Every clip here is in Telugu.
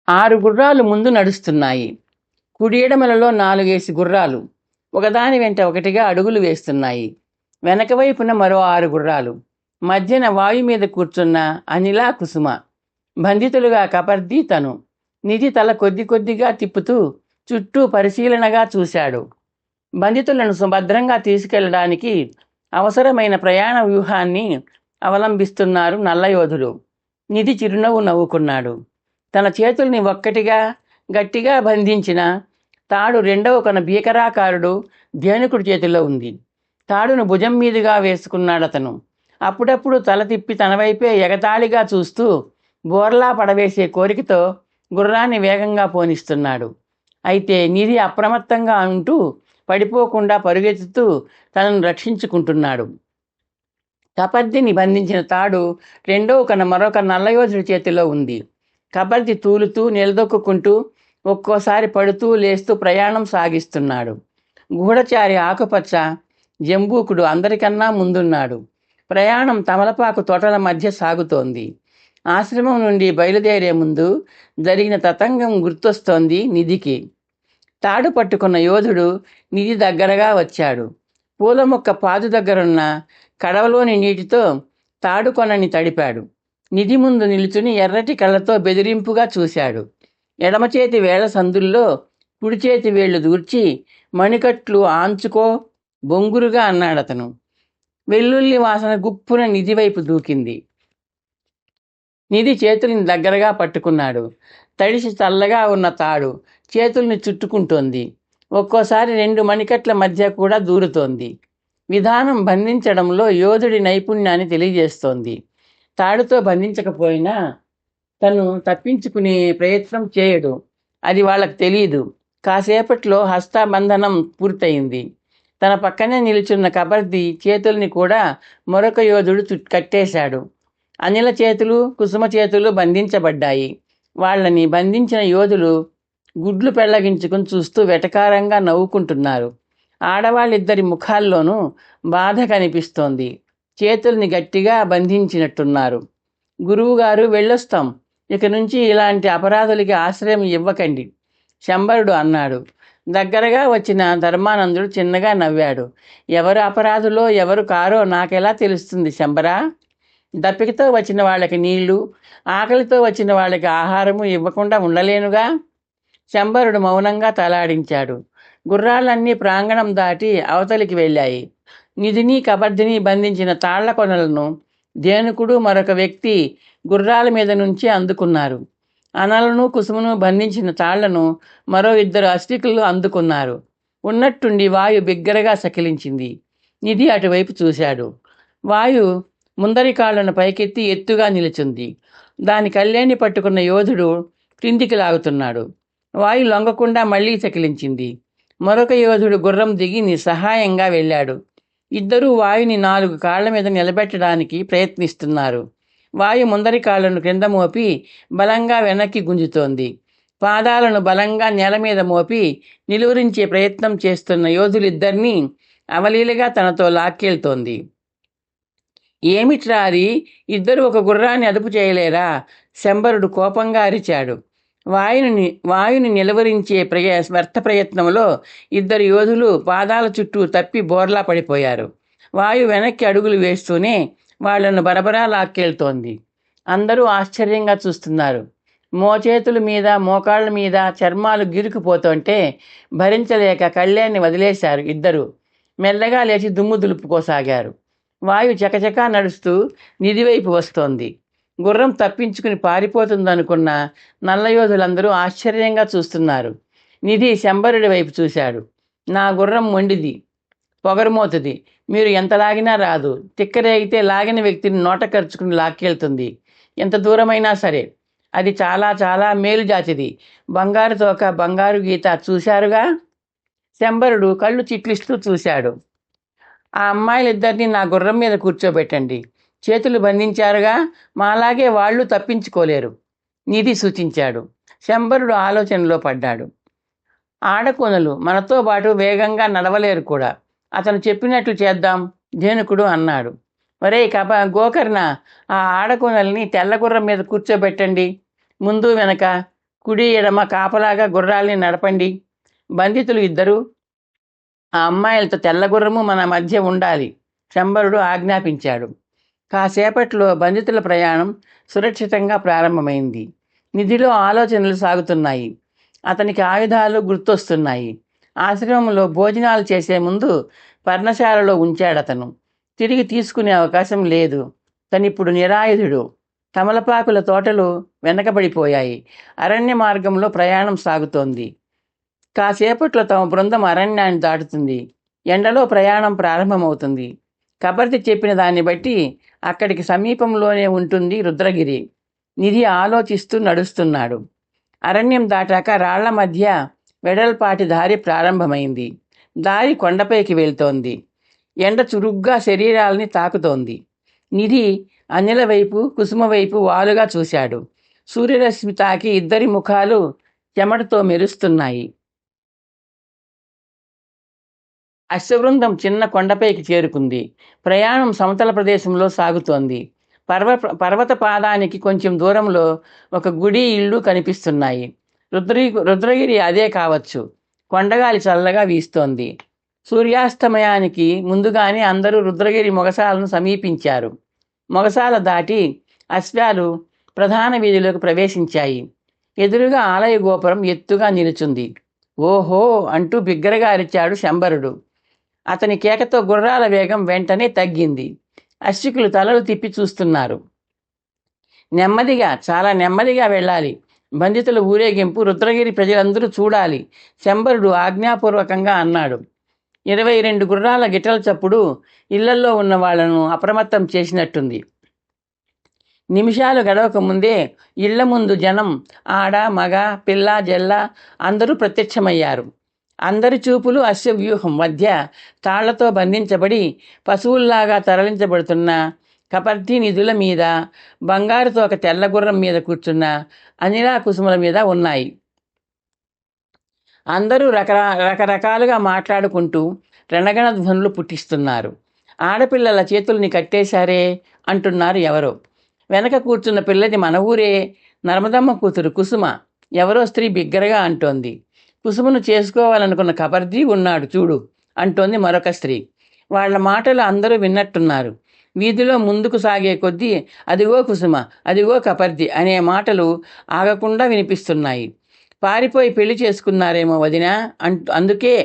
6 గుర్రాలు ముందు నడుస్తున్నాయి. కుడి ఎడమలలో 4 గుర్రాలు ఒకదాని వెంట ఒకటిగా అడుగులు వేస్తున్నాయి. వెనక వైపున మరో 6 గుర్రాలు. మధ్యన వాయు మీద కూర్చున్న అనిల, కుసుమ. బంధితులుగా కపర్ది, తను. నిధి తల కొద్ది కొద్దిగా తిప్పుతూ చుట్టూ పరిశీలనగా చూశాడు. బంధితులను సుభద్రంగా తీసుకెళ్లడానికి అవసరమైన ప్రయాణ వ్యూహాన్ని అవలంబిస్తున్నారు నల్లయోధులు. నిధి చిరునవ్వు నవ్వుకున్నాడు. తన చేతుల్ని ఒక్కటిగా గట్టిగా బంధించిన తాడు రెండవ కొన భీకరాకారుడు ధేనుకుడి చేతిలో ఉంది. తాడును భుజం మీదుగా వేసుకున్నాడతను. అప్పుడప్పుడు తల తిప్పి తన వైపే ఎగతాళిగా చూస్తూ బోర్లా పడవేసే కోరికతో గుర్రాన్ని వేగంగా పోనిస్తున్నాడు. అయితే నిధి అప్రమత్తంగా ఉంటూ పడిపోకుండా పరుగెత్తుతూ తనను రక్షించుకుంటున్నాడు. కపర్దిని బంధించిన తాడు రెండవ కన మరొక నల్లయోధుడి చేతిలో ఉంది. కపర్ది తూలుతూ నిలదొక్కుంటూ ఒక్కోసారి పడుతూ లేస్తూ ప్రయాణం సాగిస్తున్నాడు. గూఢచారి ఆకుపచ్చ జంబూకుడు అందరికన్నా ముందున్నాడు. ప్రయాణం తమలపాకు తోటల మధ్య సాగుతోంది. ఆశ్రమం నుండి బయలుదేరే ముందు జరిగిన తతంగం గుర్తొస్తోంది నిధికి. తాడు పట్టుకున్న యోధుడు నిధి దగ్గరగా వచ్చాడు. పూల మొక్క పాదు దగ్గరున్న కడవలోని నీటితో తాడు కొనని తడిపాడు. నిధి ముందు నిలుచుని ఎర్రటి కళ్ళతో బెదిరింపుగా చూశాడు. ఎడమ చేతి వేళ్ల సందుల్లో కుడి చేతి వేళ్లు దూర్చి మణికట్లు ఆంచుకో బొంగురుగా అన్నాడతను. వెల్లుల్లి వాసన గుప్పున నిధి వైపు దూకింది. నిధి చేతుల్ని దగ్గరగా పట్టుకున్నాడు. తడిసి చల్లగా ఉన్న తాడు చేతుల్ని చుట్టుకుంటోంది. ఒక్కోసారి 2 మణికట్ల మధ్య కూడా దూరుతోంది. విధానం బంధించడంలో యోధుడి నైపుణ్యాన్ని తెలియజేస్తోంది. తాడుతో బంధించకపోయినా తను తప్పించుకునే ప్రయత్నం చేయడు. అది వాళ్ళకు తెలియదు. కాసేపట్లో హస్తాబంధనం పూర్తయింది. తన పక్కనే నిలుచున్న కబర్ది చేతుల్ని కూడా మరొక యోధుడు కట్టేశాడు. అనిల చేతులు, కుసుమ చేతులు బంధించబడ్డాయి. వాళ్ళని బంధించిన యోధులు గుడ్లు పెళ్లగించుకుని చూస్తూ వెటకారంగా నవ్వుకుంటున్నారు. ఆడవాళ్ళిద్దరి ముఖాల్లోనూ బాధ కనిపిస్తోంది. చేతుల్ని గట్టిగా బంధించినట్టున్నారు. గురువుగారు, వెళ్ళొస్తాం. ఇక నుంచి ఇలాంటి అపరాధులకి ఆశ్రయం ఇవ్వకండి, శంబరుడు అన్నాడు. దగ్గరగా వచ్చిన ధర్మానందుడు చిన్నగా నవ్వాడు. ఎవరు అపరాధులో ఎవరు కారో నాకెలా తెలుస్తుంది శంబరా? దప్పికతో వచ్చిన వాళ్ళకి నీళ్లు, ఆకలితో వచ్చిన వాళ్ళకి ఆహారము ఇవ్వకుండా ఉండలేనుగా. శంబరుడు మౌనంగా తలాడించాడు. గుర్రాలన్నీ ప్రాంగణం దాటి అవతలికి వెళ్ళాయి. నిధిని, కబర్దిని బంధించిన తాళ్ల కొనలను ధేనుకుడు మరొక వ్యక్తి గుర్రాల మీద నుంచి అందుకున్నారు. అనలను, కుసుమును బంధించిన తాళ్లను మరో 2 అశ్వికులు అందుకున్నారు. ఉన్నట్టుండి వాయు బిగ్గరగా సకిలించింది. నిధి అటువైపు చూశాడు. వాయు ముందరి కాళ్లను పైకెత్తి ఎత్తుగా నిలుచుంది. దాని కళ్ళేని పట్టుకున్న యోధుడు క్రిందికి లాగుతున్నాడు. వాయు లొంగకుండా మళ్లీ సకిలించింది. మరొక యోధుడు గుర్రం దిగి నిస్సహాయంగా వెళ్ళాడు. ఇద్దరూ వాయుని 4 కాళ్ల మీద నిలబెట్టడానికి ప్రయత్నిస్తున్నారు. వాయు ముందరి కాళ్లను క్రింద మోపి బలంగా వెనక్కి గుంజుతోంది. పాదాలను బలంగా నేల మీద మోపి నిలువరించే ప్రయత్నం చేస్తున్న యోధులిద్దరినీ అవలీలగా తనతో లాక్కెళ్తోంది. ఏమిట్రా అది? ఇద్దరు ఒక గుర్రాన్ని అదుపు చేయలేరా? శంబరుడు కోపంగా అరిచాడు. వాయుని నిలువరించే వ్యర్థ ప్రయత్నంలో 2 యోధులు పాదాల చుట్టూ తప్పి బోర్లా పడిపోయారు. వాయు వెనక్కి అడుగులు వేస్తూనే వాళ్లను బరబరా లాక్కెళ్తోంది. అందరూ ఆశ్చర్యంగా చూస్తున్నారు. మోచేతుల మీద, మోకాళ్ళ మీద చర్మాలు గిరుకుపోతుంటే భరించలేక కళ్ళేన్ని వదిలేశారు ఇద్దరు. మెల్లగా లేచి దుమ్ము దులుపుకోసాగారు. వాయు చకచకా నడుస్తూ నిధివైపు వస్తోంది. గుర్రం తప్పించుకుని పారిపోతుందనుకున్న నల్లయోధులందరూ ఆశ్చర్యంగా చూస్తున్నారు. నిధి శంబరుడి వైపు చూశాడు. నా గుర్రం మొండిది, పొగరుమోతుది. మీరు ఎంత లాగినా రాదు. తిక్కరేగితే లాగిన వ్యక్తిని నోట ఖర్చుకుని లాక్కెళ్తుంది. ఎంత దూరమైనా సరే. అది చాలా చాలా మేలు జాతిది. బంగారు తోక, బంగారు గీత. చూశారుగా? శంబరుడు కళ్ళు చిట్లిస్తూ చూశాడు. ఆ అమ్మాయిలిద్దరినీ నా గుర్రం మీద కూర్చోబెట్టండి. చేతులు బంధించారుగా, మాలాగే వాళ్ళు తప్పించుకోలేరు, నిధి సూచించాడు. శంబరుడు ఆలోచనలో పడ్డాడు. ఆడకూనలు మనతో పాటు వేగంగా నడవలేరు కూడా. అతను చెప్పినట్లు చేద్దాం, ధేనుకుడు అన్నాడు. ఒరేయ్ గోకర్ణ, ఆ ఆడకూనల్ని తెల్లగుర్రం మీద కూర్చోబెట్టండి. ముందు వెనక కుడి ఎడమ కాపలాగా గుర్రాల్ని నడపండి. బంధితులు ఇద్దరు ఆ అమ్మాయిలతో తెల్లగుర్రము మన మధ్య ఉండాలి శంబరుడు ఆజ్ఞాపించాడు. కాసేపట్లో బంధితుల ప్రయాణం సురక్షితంగా ప్రారంభమైంది. నిధిలో ఆలోచనలు సాగుతున్నాయి. అతనికి ఆయుధాలు గుర్తొస్తున్నాయి. ఆశ్రమంలో భోజనాలు చేసే ముందు పర్ణశాలలో ఉంచాడతను. తిరిగి తీసుకునే అవకాశం లేదు. తనిప్పుడు నిరాయుధుడు. తమలపాకుల తోటలు వెనకబడిపోయాయి. అరణ్య మార్గంలో ప్రయాణం సాగుతోంది. కాసేపట్లో తమ బృందం అరణ్యాన్ని దాటుతుంది. ఎండలో ప్రయాణం ప్రారంభమవుతుంది. కబర్ది చెప్పిన దాన్ని బట్టి అక్కడికి సమీపంలోనే ఉంటుంది రుద్రగిరి. నిధి ఆలోచిస్తూ నడుస్తున్నాడు. అరణ్యం దాటాక రాళ్ల మధ్య వెడల్పాటి దారి ప్రారంభమైంది. దారి కొండపైకి వెళ్తోంది. ఎండ చురుగ్గా శరీరాల్ని తాకుతోంది. నిధి అనిల వైపు కుసుమ వైపు వాలుగా చూశాడు. సూర్యరశ్మి తాకి ఇద్దరి ముఖాలు చెమటతో మెరుస్తున్నాయి. అశ్వవృందం చిన్న కొండపైకి చేరుకుంది. ప్రయాణం సమతల ప్రదేశంలో సాగుతోంది. పర్వత పాదానికి కొంచెం దూరంలో ఒక గుడి ఇళ్ళు కనిపిస్తున్నాయి. రుద్రగిరి అదే కావచ్చు. కొండగాలి చల్లగా వీస్తోంది. సూర్యాస్తమయానికి ముందుగానే అందరూ రుద్రగిరి మొగసాలను సమీపించారు. మొగసాల దాటి అశ్వాలు ప్రధాన వీధిలోకి ప్రవేశించాయి. ఎదురుగా ఆలయ గోపురం ఎత్తుగా నిలుచుంది. ఓహో అంటూ బిగ్గరగా అరిచాడు శంబరుడు. అతని కేకతో గుర్రాల వేగం వెంటనే తగ్గింది. అశ్వికులు తలలు తిప్పి చూస్తున్నారు. నెమ్మదిగా, చాలా నెమ్మదిగా వెళ్ళాలి. బంధితుల ఊరేగింపు రుద్రగిరి ప్రజలందరూ చూడాలి శంబరుడు ఆజ్ఞాపూర్వకంగా అన్నాడు. 22 గుర్రాల గిట్టల చప్పుడు ఇళ్లల్లో ఉన్న వాళ్లను అప్రమత్తం చేసినట్టుంది. నిమిషాలు గడవక ముందే ఇళ్ల ముందు జనం, ఆడ మగ పిల్ల జల్ల అందరూ ప్రత్యక్షమయ్యారు. అందరి చూపులు అశ్వవ్యూహం మధ్య తాళ్లతో బంధించబడి పశువుల్లాగా తరలించబడుతున్న కపర్ది నిధుల మీద, బంగారుతో ఒక తెల్లగుర్రం మీద కూర్చున్న అనిలా కుసుముల మీద ఉన్నాయి. అందరూ రకరకాలుగా మాట్లాడుకుంటూ రణగణ ధ్వనులు పుట్టిస్తున్నారు. ఆడపిల్లల చేతుల్ని కట్టేశారే అంటున్నారు ఎవరో. వెనక కూర్చున్న పిల్లది మన ఊరే, నర్మదమ్మ కూతురు కుసుమ, ఎవరో స్త్రీ బిగ్గరగా అంటోంది. కుసుమను చేసుకోవాలనుకున్న కపర్ది ఉన్నాడు చూడు అంటోంది మరొక స్త్రీ. వాళ్ల మాటలు అందరూ విన్నట్టున్నారు. వీధిలో ముందుకు సాగే కొద్దీ అదిగో కుసుమ, అదిగో కపర్ది అనే మాటలు ఆగకుండా వినిపిస్తున్నాయి. పారిపోయి పెళ్లి చేసుకున్నారేమో వదినా అందుకే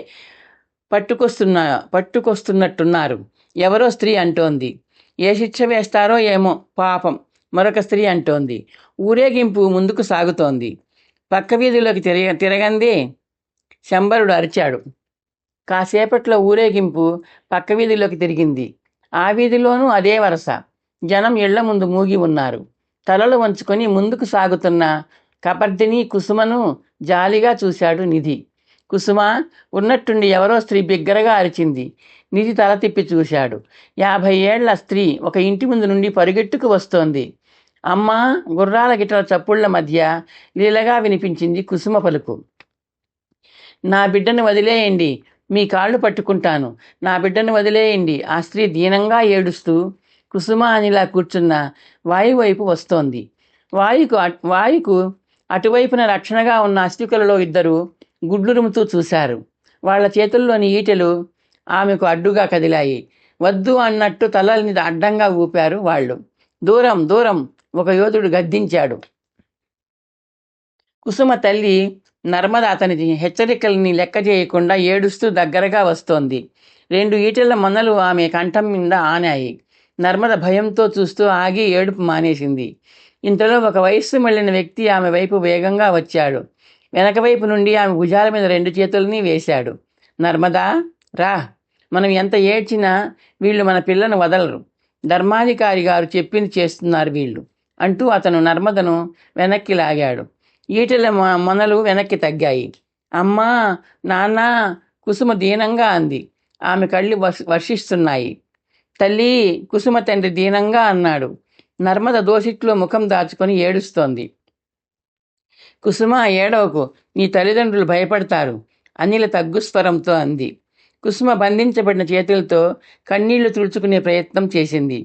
పట్టుకొస్తున్నట్టున్నారు ఎవరో స్త్రీ అంటోంది. ఏ శిక్ష వేస్తారో ఏమో పాపం మరొక స్త్రీ అంటోంది. ఊరేగింపు ముందుకు సాగుతోంది. పక్క వీధిలోకి తిరగందే శంబరుడు అరిచాడు. కాసేపట్లో ఊరేగింపు పక్క వీధిలోకి తిరిగింది. ఆ వీధిలోనూ అదే వరస. జనం ఇళ్ల ముందు మూగి ఉన్నారు. తలలు వంచుకొని ముందుకు సాగుతున్న కపర్దిని కుసుమను జాలిగా చూశాడు నిధి. కుసుమ ఉన్నట్టుండి ఎవరో స్త్రీ బిగ్గరగా అరిచింది. నిధి తల తిప్పి చూశాడు. 50 ఏళ్ల స్త్రీ ఒక ఇంటి ముందు నుండి పరుగెట్టుకు వస్తోంది. అమ్మా గుర్రాల గిట్టల చప్పుళ్ల మధ్య లీలగా వినిపించింది కుసుమ పలుకు. నా బిడ్డను వదిలేయండి, మీ కాళ్ళు పట్టుకుంటాను, నా బిడ్డను వదిలేయండి. ఆ స్త్రీ దీనంగా ఏడుస్తూ కుసుమ అనిలా కూర్చున్న వాయు వైపు వస్తోంది. వాయుకు అటువైపున రక్షణగా ఉన్న అశ్వికులలో ఇద్దరు గుడ్లురుముతూ చూశారు. వాళ్ల చేతుల్లోని ఈటెలు ఆమెకు అడ్డుగా కదిలాయి. వద్దు అన్నట్టు తలల్ని అడ్డంగా ఊపారు వాళ్ళు. దూరం దూరం ఒక యోధుడు గద్దించాడు. కుసుమ తల్లి నర్మద అతని హెచ్చరికల్ని లెక్క చేయకుండా ఏడుస్తూ దగ్గరగా వస్తోంది. 2 ఈటెల మొనలు ఆమె కంఠం మీద ఆనాయి. నర్మద భయంతో చూస్తూ ఆగి ఏడుపు మానేసింది. ఇంతలో ఒక వయస్సు మళ్ళిన వ్యక్తి ఆమె వైపు వేగంగా వచ్చాడు. వెనక వైపు నుండి ఆమె భుజాల మీద 2 చేతుల్ని వేశాడు. నర్మదా రా, మనం ఎంత ఏడ్చినా వీళ్ళు మన పిల్లను వదలరు. ధర్మాధికారి గారు చెప్పింది చేస్తున్నారు వీళ్ళు అంటూ అతను నర్మదను వెనక్కి లాగాడు. ఈటెల మొనలు వెనక్కి తగ్గాయి. అమ్మా నాన్న కుసుమ దీనంగా అంది. ఆమె కళ్ళు వర్షిస్తున్నాయి. తల్లి కుసుమ తండ్రి దీనంగా అన్నాడు. నర్మద దోసిట్లో ముఖం దాచుకొని ఏడుస్తోంది. కుసుమ ఏడవకు, నీ తల్లిదండ్రులు భయపడతారు అనిల తగ్గుస్వరంతో అంది. కుసుమ బంధించబడిన చేతులతో కన్నీళ్లు తుడుచుకునే ప్రయత్నం చేసింది.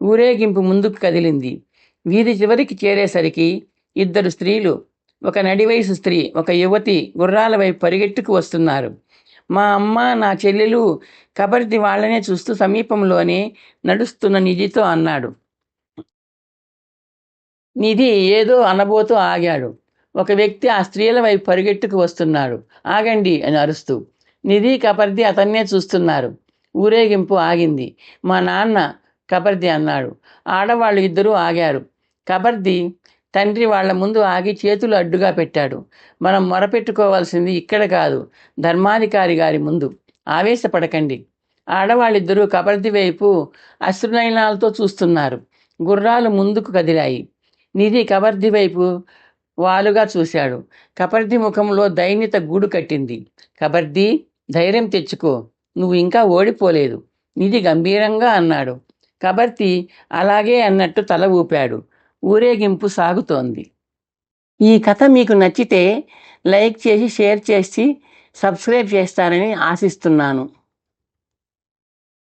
ఊరేగింపు ముందుకు కదిలింది. వీధి చివరికి చేరేసరికి 2 స్త్రీలు ఒక నడివయసు స్త్రీ, ఒక యువతి గుర్రాల వైపు పరిగెట్టుకు వస్తున్నారు. మా అమ్మ, నా చెల్లెలు కబర్ది వాళ్ళనే చూస్తూ సమీపంలోనే నడుస్తున్న నిధితో అన్నాడు. నిధి ఏదో అనబోతూ ఆగాడు. ఒక వ్యక్తి ఆ స్త్రీల వైపు పరిగెట్టుకు వస్తున్నాడు. ఆగండి అని అరుస్తూ. నిధి, కబర్ది అతన్నే చూస్తున్నారు. ఊరేగింపు ఆగింది. మా నాన్న, కబర్ది అన్నాడు. ఆడవాళ్ళు ఇద్దరూ ఆగారు. కబర్ది తండ్రి వాళ్ళ ముందు ఆగి చేతులు అడ్డుగా పెట్టాడు. మనం మొరపెట్టుకోవాల్సింది ఇక్కడ కాదు, ధర్మాధికారి గారి ముందు. ఆవేశపడకండి. ఆడవాళ్ళిద్దరూ కబర్ది వైపు అశ్రునయనాలతో చూస్తున్నారు. గుర్రాలు ముందుకు కదిలాయి. నిధి కబర్ది వైపు వాలుగా చూశాడు. కబర్ది ముఖంలో దైన్యత గూడు కట్టింది. కబర్ది, ధైర్యం తెచ్చుకో, నువ్వు ఇంకా ఓడిపోలేదు, నిధి గంభీరంగా అన్నాడు. కబర్ది అలాగే అన్నట్టు తల ఊపాడు. ఊరేగింపు సాగుతోంది. ఈ కథ మీకు నచ్చితే లైక్ చేసి, షేర్ చేసి, సబ్స్క్రైబ్ చేస్తారని ఆశిస్తున్నాను.